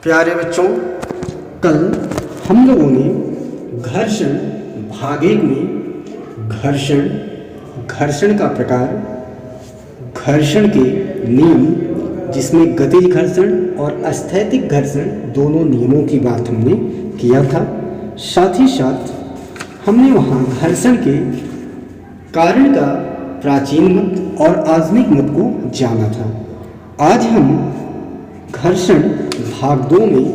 प्यारे बच्चों, कल हम लोगों ने घर्षण भाग 1 में घर्षण का प्रकार, घर्षण के नियम जिसमें गतिज घर्षण और स्थैतिक घर्षण दोनों नियमों की बात हमने किया था। साथ ही साथ हमने वहाँ घर्षण के कारण का प्राचीन मत और आधुनिक मत को जाना था। आज हम घर्षण भाग 2 में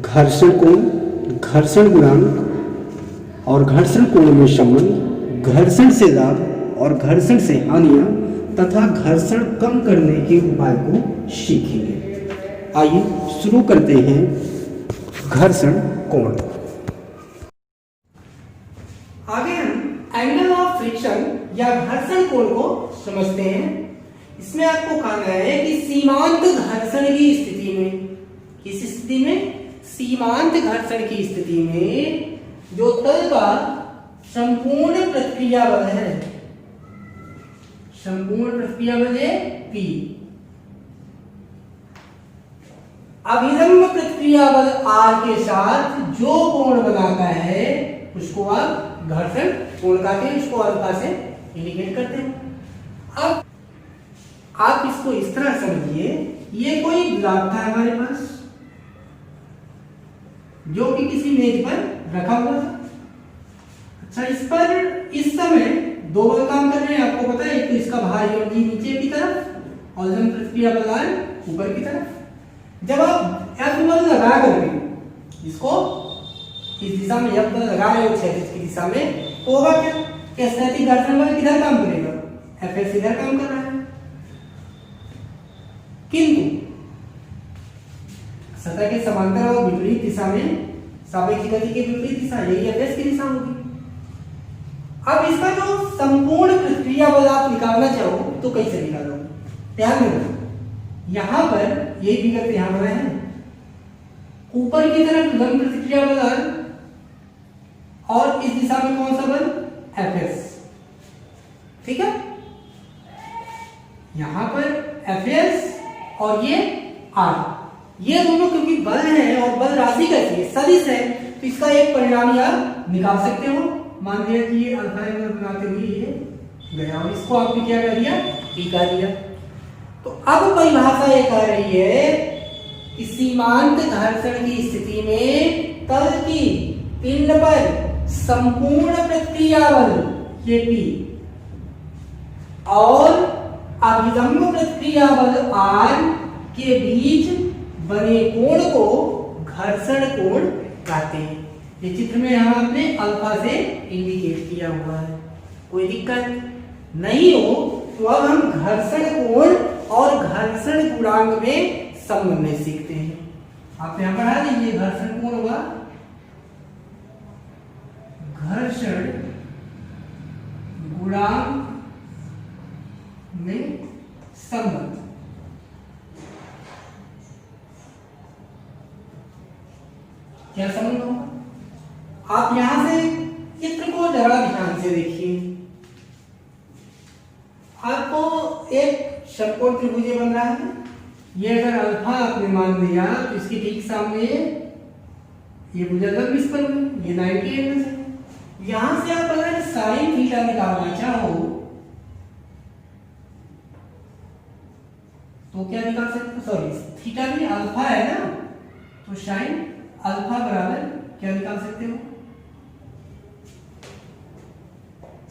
घर्षण कोण, घर्षण गुणांक और घर्षण कोण में संबंध, घर्षण से लाभ और घर्षण से हानियां तथा घर्षण कम करने के उपाय को सीखेंगे। आइए शुरू करते हैं घर्षण कोण। आगे हम एंगल ऑफ फ्रिक्शन या घर्षण कोण को समझते हैं। इसमें आपको कहना है कि सीमांत घर्षण की स्थिति में, किस स्थिति में? सीमांत घर्षण की स्थिति में जो तल का संपूर्ण प्रतिक्रिया बल है, संपूर्ण प्रतिक्रिया बल है P, अभिलंब प्रतिक्रिया बल R के साथ जो कोण बनाता है उसको आप घर्षण कोण कहते हैं, उसको अल्फा से इंडिकेट करते हैं। अब आप इसको इस तरह समझिए, ये कोई ग्राफ था हमारे पास जो कि किसी मेज पर रखा हुआ था। अच्छा, इस पर इस समय दो बल काम कर रहे हैं, आपको पता है। एक तो इसका भारी और जी नीचे की तरफ और अभिलंब प्रतिक्रिया बल ऊपर की तरफ। जब आप F बल लगा करके इसको इस दिशा में F बल लगा रहे हो क्षैतिज की दिशा में, तो होगा क्या? स्थैतिक घर्षण बल किधर काम करेगा? Fs इधर काम कर रहा है। किंतु सतह के समांतर और विपरीत दिशा में सापेक्ष गति की विपरीत दिशा, यही Fs की दिशा होगी। अब इसका जो संपूर्ण प्रतिक्रिया बल आप निकालना चाहो तो कैसे निकालोगे? ध्यान देना, यहां पर यही फिगर यहां बना है, ऊपर की तरफ लंब प्रतिक्रिया बल और इस दिशा में कौन सा बल? Fs। ठीक है, यहां पर Fs और ये R, ये दोनों क्योंकि बल है और बल राशि कैसी है? सदिश है, तो इसका एक परिणाम आप निकाल सकते हो। मान लिया कि ये अल्फा एंगल बनाते हुए ये गया और इसको आपने क्या कर दिया? P कर दिया। तो अब परिभाषा ये कह रही है कि सीमांत घर्षण की स्थिति में तल की पिंड पर संपूर्ण प्रतिक्रिया बल ये P और अभिलंब प्रतिक्रिया बल R के बीच बने कोण को घर्षण कोण कहते हैं। ये चित्र में यहां आपने अल्फा से इंडिकेट किया हुआ है। कोई दिक्कत नहीं हो तो अब हम घर्षण कोण और घर्षण गुणांक में संबंध सीखते हैं। आप यहां बढ़ा दीजिए, घर्षण कोण होगा घर्षण गुणांक में संबंध। क्या संबंध होगा? आप यहां से चित्र को जरा ध्यान से देखिए। आपको एक षटकोण त्रिभुज बन रहा है। ये अगर अल्फा आपने मान लिया तो इसके ठीक सामने ये भुजलंब इस पर, ये 90 एंगल है। यहां से आप अगर साइन थीटा निकालना चाहो तो क्या निकाल सकते हो? सॉरी, थीटा भी अल्फा है ना, तो साइन अल्फा बराबर क्या निकाल सकते हो?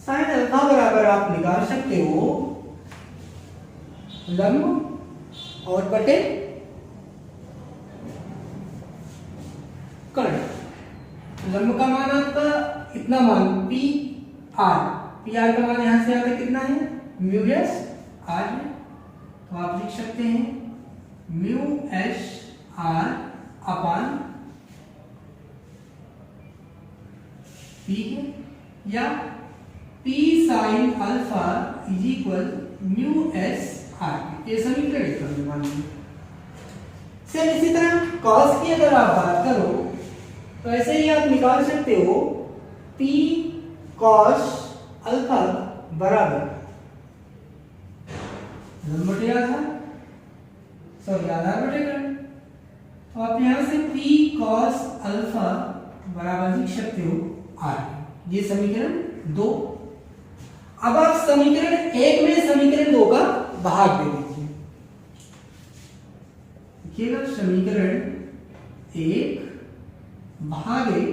साइन अल्फा बराबर आप निकाल सकते हो लंब और बटे कर्ण। लंब का मान आपका इतना मान पी आर का मान यहां से आता कितना है? म्यू एस आर है, तो आप लिख सकते हैं mu S R upon P है, या P sine alpha is equal mu S R. ये समीकरण एक मान लीजिए। सेम इसी तरह कॉस की अगर आप बात करो तो ऐसे ही आप निकाल सकते हो पी कॉस अल्फा बराबर लंब बटे आधार, सॉरी आधार बटे कर्ण। तो आप यहाँ से p cos अल्फा बराबर लिख सकते हो r। ये समीकरण 2। अब आप समीकरण 1 में समीकरण 2 का भाग दे दीजिए। देखिएगा, समीकरण 1 भागे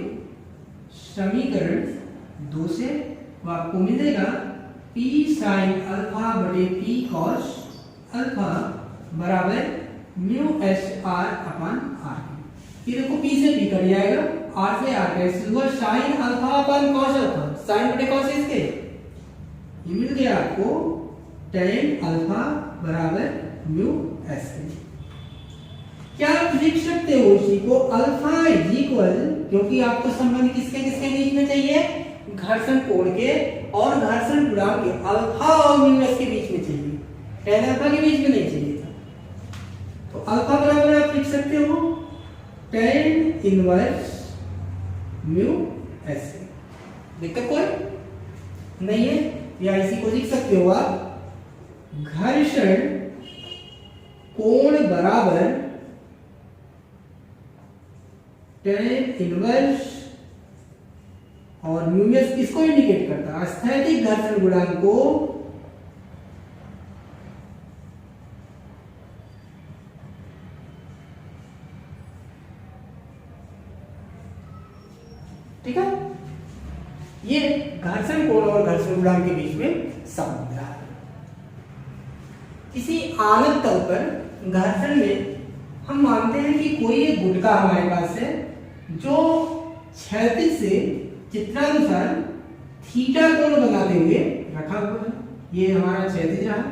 समीकरण 2 से आपको मिलेगा p sin अल्फा बटे p cos अल्फा बराबर mu S r upon r. ये देखो p से p कट जाएगा, r से r कैंसिल हुआ, sin alpha upon cos alpha, sin बटे cos इसके ये मिल गया आपको tan अल्फा बराबर म्यू एस के। क्या आप लिख सकते हो इसी को अल्फा इज इक्वल, क्योंकि आपको संबंध किसके किसके बीच में चाहिए, घर्षण कोण के और घर्षण गुणांक के अल्फा और म्यू एस के बीच में चाहिए, tan अल्फा के बीच में नहीं चाहिए था। तो अल्फा बराबर आप लिख सकते हो tan इनवर्स म्यू एस। दिक्कत कोई नहीं है, या इसी को लिख सकते हो आप घर्षण कोण बराबर tan इनवर्स और म्यू एस किसको इंडिकेट करता है, स्थैतिक घर्षण गुणांक को ठीक है। ये घर्षण कोण और घर्षण गुणांक के बीच में संबंध है। किसी आनत तल पर घर्षण में हम मानते हैं कि कोई एक गुटका हमारे पास है जो क्षैतिज से चित्रानुसार थीटा कोण बनाते हुए रखा हुआ है। ये हमारा क्षैतिज रहा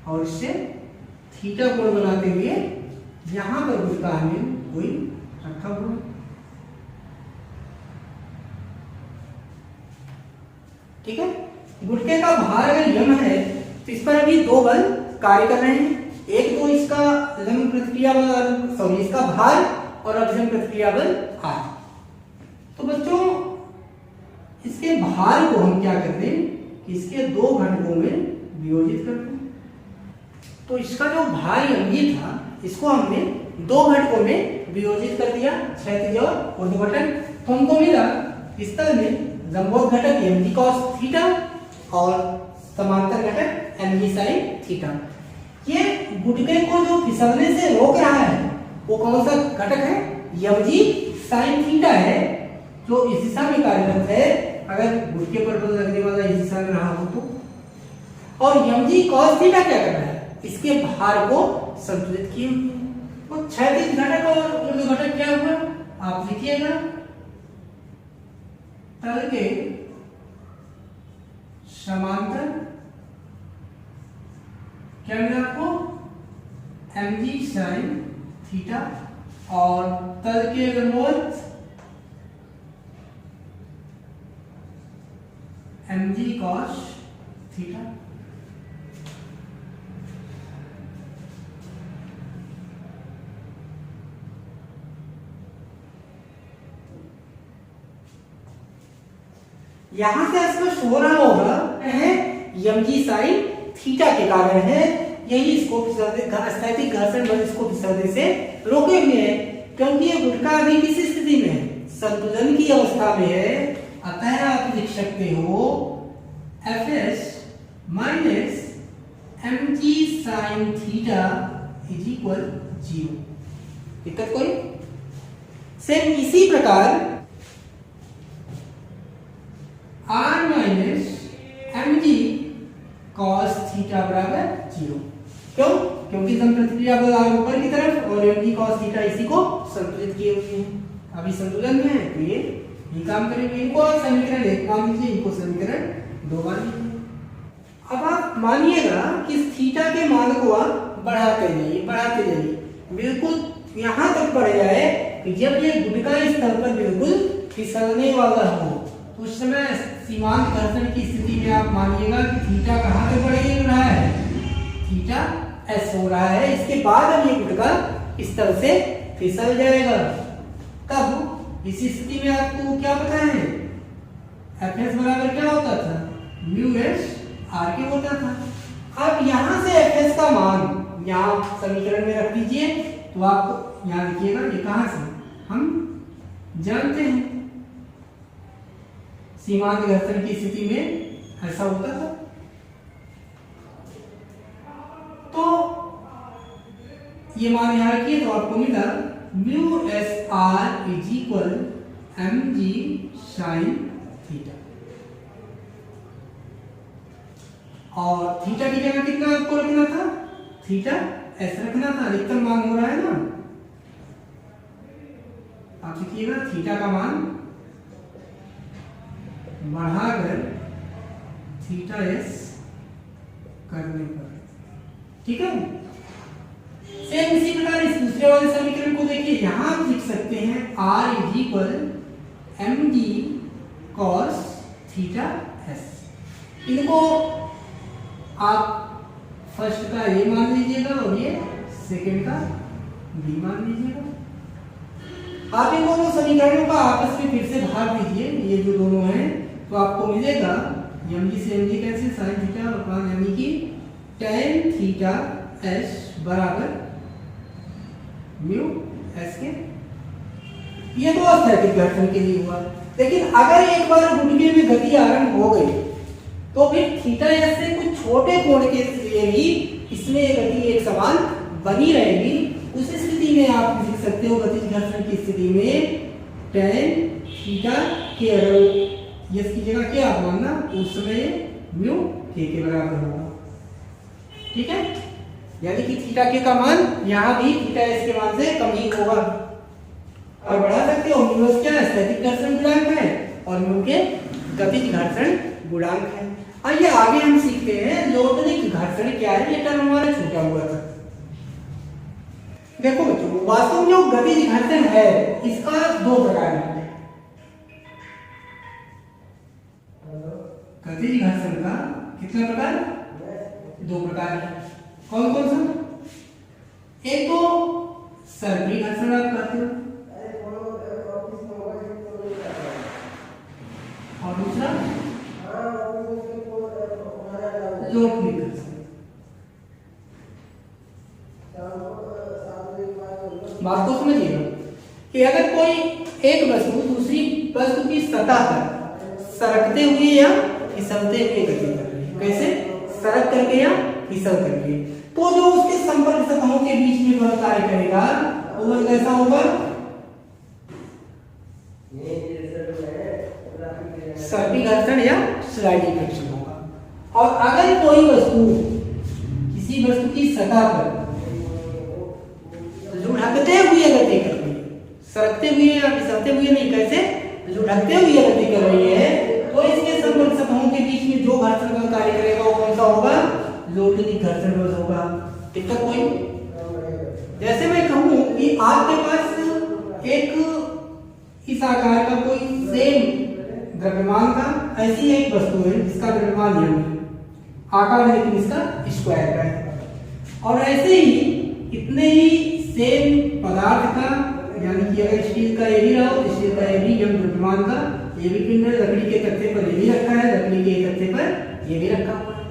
और इससे थीटा कोण बनाते हुए यहां पर गुटका हमें कोई रखा हुआ है। ठीक है, गुटके का भार अगर यम है तो इस पर अभी दो बल कार्य कर रहे हैं। एक तो इसका लंब प्रतिक्रिया बल, सॉरी इसका भार और अभिलंब प्रतिक्रिया बल आर। तो बच्चों इसके भार को हम क्या करते हैं कि इसके दो घटकों में वियोजित करते हैं। तो इसका जो भार यमजी था इसको हमने दो घटकों में वियोजित कर दिया, क्षैतिज और ऊर्ध्वाधर। तो हमको मिला इस तल में लंबवत घटक mg cos थीटा और समांतर घटक mg sin थीटा। ये गुटके को जो फिसलने से रोक रहा है वो कौन सा घटक है, mg sin थीटा है, जो इस दिशा में कार्यरत है। अगर गुटके पर बल लगने वाला इस दिशा में रहा हो तो। और mg cos थीटा क्या कर रहा है, इसके भार को संतुलित किए हुए। तो क्षैतिज घटक और ऊर्ध्व घटक क्या हुआ, आप लिखिएगा तल के समांतर क्या मिला आपको, mg sin थीटा और तल के लंबवत mg cos थीटा। यहां से स्पष्ट हो रहा होगा है mg sin थीटा के कारण है, यही इसको स्थैतिक घर्षण बल इसको फिसलने से रोके हुए हैं, क्योंकि ये गुटका अभी किस स्थिति में है, संतुलन की अवस्था में है। अतः आप लिख सकते हो Fs minus mg sin theta is equal 0। दिक्कत कोई? सेम इसी प्रकार r minus mg cos theta बराबर 0। क्यों? क्योंकि सम प्रतिक्रिया बल r ऊपर की तरफ और mg cos थीटा इसी को संतुलित किए हुए हैं। अभी संतुलन में है तो ये काम करेंगे। इनको समीकरण 1 मान लीजिए, इनको समीकरण 2 मान लीजिए। अब आप मानिएगा कि इस थीटा के मान को आप बढ़ाते जाइए बिल्कुल यहां तक बढ़ जाए कि जब ये गुटका इस तल पर बिल्कुल फिसलने वाला हो, उस समय सीमांत घर्षण की स्थिति में आप मानिएगा कि थीटा कहां तक बढ़ रहा है, थीटा s हो रहा है। इसके बाद अब ये गुटका इस तरह से फिसल जाएगा। तब इस स्थिति में आपको क्या पता है, Fs बराबर क्या होता था, म्यू एस आर के होता था। अब यहां से Fs का मान यहाँ समीकरण में रख दीजिए, तो आप यहाँ लिखिएगा ये कहाँ से हम जानते हैं सीमांत घर्षण की स्थिति में ऐसा होता था। तो ये मान यहाँ रखिए, तो आपको मिला mu S R is equal M G sine theta, और थीटा की जगह कितना आपको रखना था, थीटा एस रखना था। अधिकतम मान हो रहा है ना, आप लिखिएगा थीटा का मान बढ़ाकर थीटा एस करने पर, ठीक है। सेम इसी प्रकार इस दूसरे वाले समीकरण को देखिए, यहां आप लिख सकते हैं R is equal M D cos theta S. इनको आप फर्स्ट का ए मान लीजिएगा और ये सेकंड का बी मान लीजिएगा। आप इन दोनों समीकरणों का आपस में फिर से भाग दीजिए, ये जो दोनों हैं, तो आपको मिलेगा एम जी से m g cancel, sine theta upon यानी कि tan थीटा एस बराबर म्यू एस के। ये तो स्थैतिक घर्षण के लिए हुआ, लेकिन अगर एक बार गुटके में गति आरंभ हो गई तो फिर थीटा एस से कुछ छोटे कोण के लिए भी इसमें गति एक समान बनी रहेगी। उस स्थिति में आप लिख सकते हो गतिज घर्षण की स्थिति में tan थीटा के अगर यस की जगह क्या मानना, उस समय म्यू के बराबर होगा, ठीक है। यानी कि थीटा के का मान यहाँ भी थीटा एस के मान से कम ही होगा। और बढ़ा सकते हो म्यू एस क्या है, स्थैतिक घर्षण गुणांक है, और म्यू के गतिज घर्षण गुणांक है। आइए आगे हम सीखते हैं लोडनिक घर्षण क्या है, ये टर्म हमारा छूटा हुआ था। देखो बच्चों, वास्तव में जो गतिज घर्षण है इसका दो प्रकार है। गतिज घर्षण का कितना प्रकार, दो प्रकार है। कौन कौन सा, एक तो सर्पी घर्षण आप कहते हो, और दूसरा लोडनिक घर्षण। बात को समझिएगा कि अगर कोई एक वस्तु दूसरी वस्तु की सतह पर सरकते हुए या फिसलते हुए गति कर रही है, कैसे, सरक करके या फिसल करके, तो जो उसके संपर्क सतहों के बीच में वह कार्य करेगा वो कैसा होगा, सर्पी घर्षण या स्लाइडिंग घर्षण होगा। और अगर कोई वस्तु किसी वस्तु की सतह पर लुढ़कते हुए गति कर रही है, सरकते हुए या फिसलते हुए नहीं, कैसे, लुढ़कते हुए गति कर रही है, तो इसके संपर्क सतहों के बीच में जो घर्षण का कार्य करेगा वो कौन सा होगा, लोडनिक घर्षण बल होगा। दिक्कत कोई, जैसे मैं कहूं कि आपके पास एक इस आकार का कोई सेम द्रव्यमान का ऐसी एक वस्तु है जिसका द्रव्यमान यह है, आकार लेकिन इसका स्क्वायर का है, और ऐसे ही इतने ही सेम पदार्थ का, यानी कि अगर स्टील का ये भी रहा तो स्टील का ये भी यम द्रव्यमान का ये भी पिंड है, लकड़ी के तख्ते पर ये भी रखा है, लकड़ी के तख्ते पर ये भी रखा हुआ है।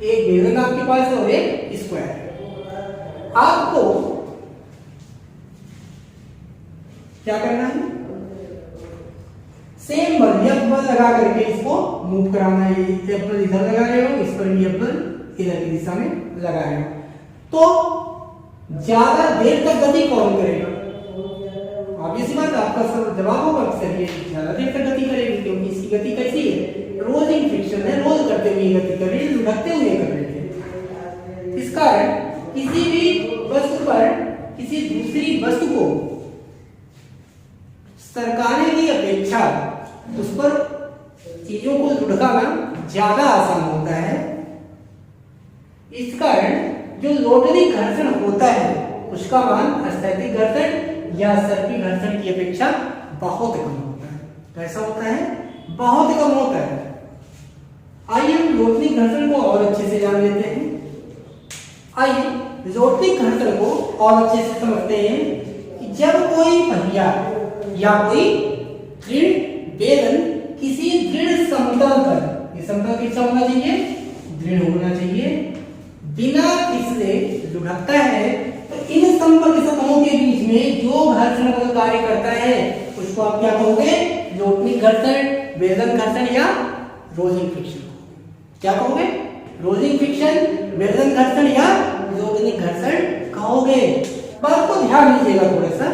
एक बेलन आपके पास है और एक स्क्वायर। आपको क्या करना है, सेम बल यह बल लगा करके इसको मूव कराना है। यह बल इधर लगा रहे हो, इस पर यह बल इधर की दिशा में लगा रहे हो, तो ज्यादा देर तक गति कौन करेगा, ऑब्वियस बात आपका सब जवाब होगा सर, ये ज्यादा देर तक गति करेगी, क्योंकि इसकी गति कैसी है, रोलिंग फ्रिक्शन है, रोल करते हुए गति कर रही है, लुढ़कते हुए कर रही है। इस कारण किसी भी वस्तु पर किसी दूसरी वस्तु को सरकाने की अपेक्षा उस पर चीजों को लुढ़काना ज्यादा आसान होता है। इस कारण जो लोडनिक घर्षण होता है उसका मान स्थैतिक घर्षण या सर्पी घर्षण की अपेक्षा बहुत कम होता है। कैसा होता है, बहुत कम होता है। आइए हम लोडनिक घर्षण को और अच्छे से जान लेते हैं। आइए लोडनिक घर्षण को और अच्छे से समझते हैं कि जब कोई पहिया या कोई दृढ़ बेलन किसी दृढ़ समतल पर, ये समतल कैसा होना चाहिए, दृढ़ होना चाहिए, बिना रखता है, तो इन संपर्क सतहों के बीच में जो घर्षण बल कार्य करता है उसको आप क्या कहोगे? लोटनी घर्षण, वेलन घर्षण या रोजिंग फ्रिक्शन। क्या कहोगे? रोजिंग फ्रिक्शन, वेलन घर्षण या लोटनी घर्षण कहोगे। बात को ध्यान दीजिएगा थोड़ा सा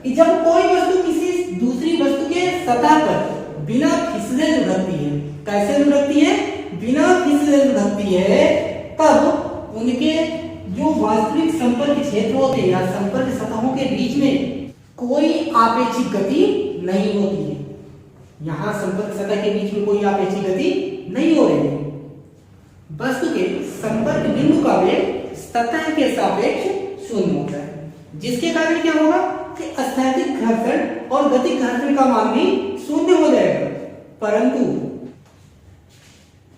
कि जब कोई वस्तु किसी दूसरी वस्तु के सतह पर बिना फिसले लुढ़कती है, कैसे लुढ़कती है? बिना फिसले लुढ़कती है, तब उनके जो वास्तविक संपर्क क्षेत्र होते हैं या संपर्क सतहों के बीच में कोई आपेक्षिक गति नहीं होती है। यहाँ संपर्क सतह के बीच में कोई आपेक्षिक गति नहीं हो रही है। वस्तु के संपर्क बिंदु का वेग सतह के सापेक्ष शून्य होता है, जिसके कारण क्या होगा कि स्थैतिक घर्षण और गतिक घर्षण का मान भी शून्य हो जाएगा। परंतु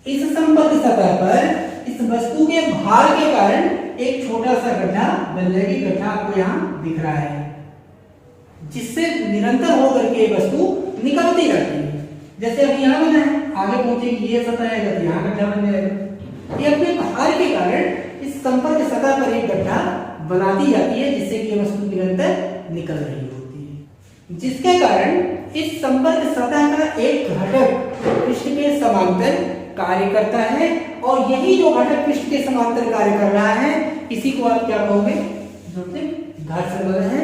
इस संपर्क सतह पर इस वस्तु के भार के कारण एक छोटा सा गड्ढा बन जाएगी। गड्ढा आपको यहाँ दिख रहा है, जिससे निरंतर होकर के वस्तु निकलती रहती है। जैसे अभी यहाँ बना है, आगे पहुंचेगी ये सतह है तो यहाँ गड्ढा बन जाएगा। ये अपने भार के कारण इस संपर्क सतह पर एक गड्ढा बनाती जाती है, जिससे कि वस्तु निरंतर निकल रही होती है, जिसके कारण इस संपर्क सतह का एक घटक पृष्ठ के समांतर कार्य करता है, और यही जो घटक पृष्ठ के समांतर कार्य कर रहा है इसी को आप क्या कहोगे? घर्षण बल है।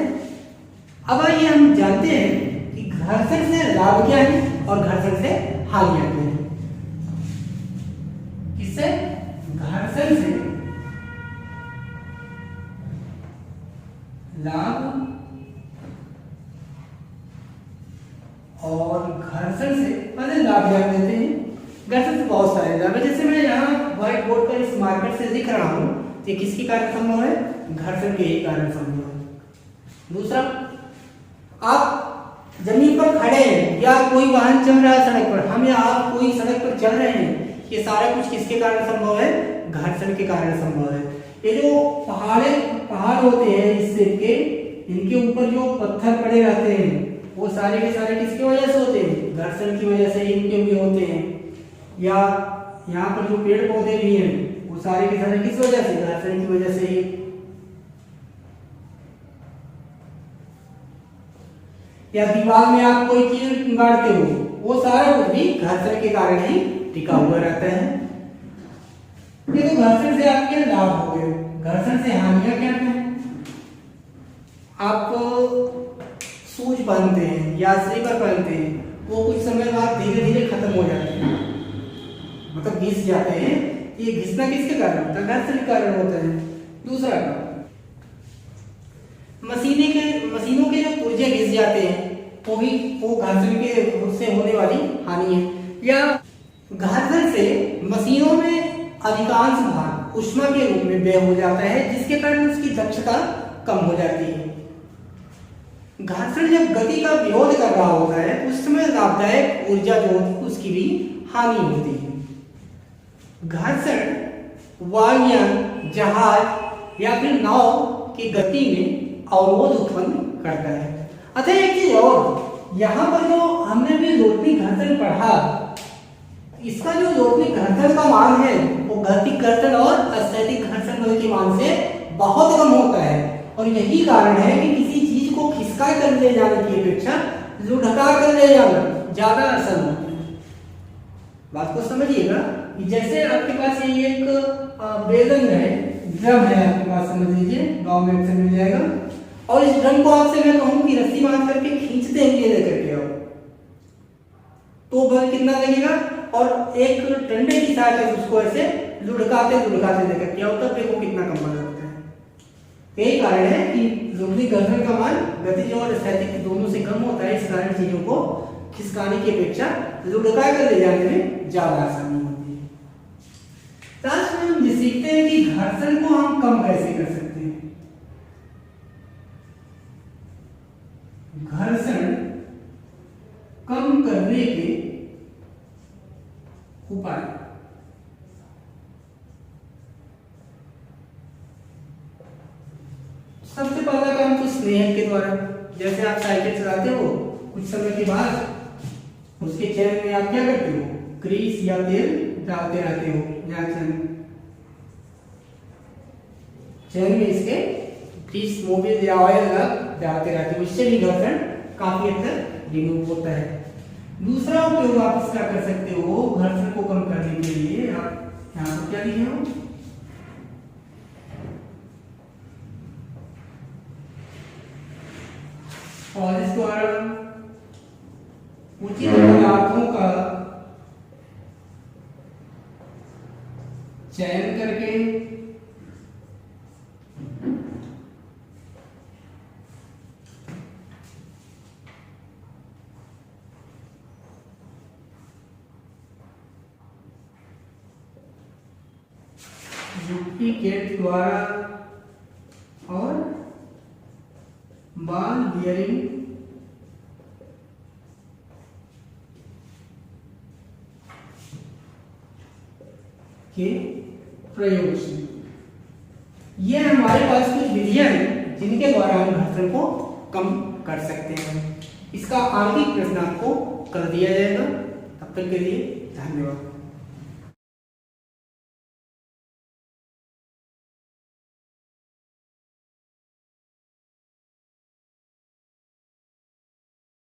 अब आइए हम जानते हैं कि घर्षण से लाभ क्या है और घर्षण से हानियां क्या है। किससे? घर्षण से लाभ और घर्षण से पहले लाभ जान लेते हैं। घर्षण से बहुत सारे लाभ है। जैसे मैं यहाँ व्हाइट बोर्ड पर इस मार्कर से लिख रहा हूँ, ये किसके कारण संभव है? घर्षण के ही कारण संभव है। दूसरा, आप जमीन पर खड़े हैं या कोई वाहन चल रहा है सड़क पर, हम या आप कोई सड़क पर चल रहे हैं, ये सारा कुछ किसके कारण संभव है? घर्षण के कारण संभव है। ये जो पहाड़ होते हैं इस शेप के, इनके ऊपर जो पत्थर पड़े रहते हैं वो सारे के सारे किसकी वजह से होते हैं? घर्षण की वजह से इनके भी होते हैं। या यहाँ पर जो पेड़ पौधे भी हैं वो सारे के सारे किस वजह से? घर्षण की वजह से ही। या दीवार में आप कोई चीज गाड़ते हो, वो सारा कुछ भी घर्षण के कारण ही टिका हुआ रहता है। ये तो घर्षण से आपके लाभ हो गए। घर्षण से हानियां क्या है? आप शूज पहनते हैं या स्लीपर पहनते हैं, वो कुछ समय बाद धीरे धीरे खत्म हो जाते हैं, मतलब घिस जाते हैं। ये घिसना किसके कारण होता है? घर्षण के कारण होता है। दूसरा काम, मशीनों के जो पुर्जे घिस जाते हैं वो घर्षण के से होने वाली हानि है। या घर्षण से मशीनों में अधिकांश भाग ऊष्मा के रूप में व्यय हो जाता है, जिसके कारण उसकी दक्षता कम हो जाती है। घर्षण जब गति का विरोध कर रहा होता है उस समय लाभदायक ऊर्जा जो होती है उसकी भी हानि होती है। घर्षण वायुयान, जहाज या फिर नाव की गति में अवरोध उत्पन्न करता है। अतः एक चीज और, यहाँ पर जो हमने भी लोटनी घर्षण पढ़ा, इसका जो लोटनी घर्षण का मान है वो गतिक घर्षण और स्थैतिक घर्षण बल के मान से बहुत कम होता है। और यही कारण है कि किसी चीज को खिसका कर ले जाने की अपेक्षा लुढ़का कर ले जाना ज्यादा आसान होता है। बात को समझिएगा कि जैसे आपके पास ये एक बेलन है, ड्रम है आपके पास, समझ लीजिए, गाँव में अक्सर मिल जाएगा, और इस ड्रम को आपसे मैं कहूँ कि रस्सी बांध करके खींचते हैं ये लेकर के आओ, तो बल कितना लगेगा? और एक डंडे की सहायता से उसको ऐसे लुढ़काते लेकर के आओ, तब देखो कितना कम बल लगता है। यही कारण है कि लोटनी घर्षण का मान गतिज और स्थैतिक दोनों से कम होता है। इस कारण चीजों को खिसकाने की अपेक्षा लुढ़का कर ले जाने में ज्यादा आसानी होती है। लास्ट में हम ये सीखते हैं कि घर्षण को हम कम कैसे कर सकते हैं। घर्षण कम करने के उपाय। सबसे पहला काम तो स्नेहक के द्वारा, जैसे आप साइकिल चलाते हो, कुछ समय के बाद उसके चेन में आप क्या करते हो? ग्रीस या तेल डालते रहते हो। चैन में इसके ग्रीस मोबिल या ऑयल जाते रहते हैं, इससे भी घर्षण काफी हद तक रिमूव होता है। दूसरा उपयोग आप इसका कर सकते हो घर्षण को कम करने के लिए। आप यहाँ पर क्या लिखे हो, और इस द्वारा उचित पदार्थों का चयन करके युक्ति के द्वारा और बॉल बियरिंग के प्रयोग से, ये हमारे पास कुछ विधियां हैं जिनके द्वारा हम घर्षण को कम कर सकते हैं। इसका आगे प्रश्न आपको कर दिया जाएगा। तब तक के लिए धन्यवाद।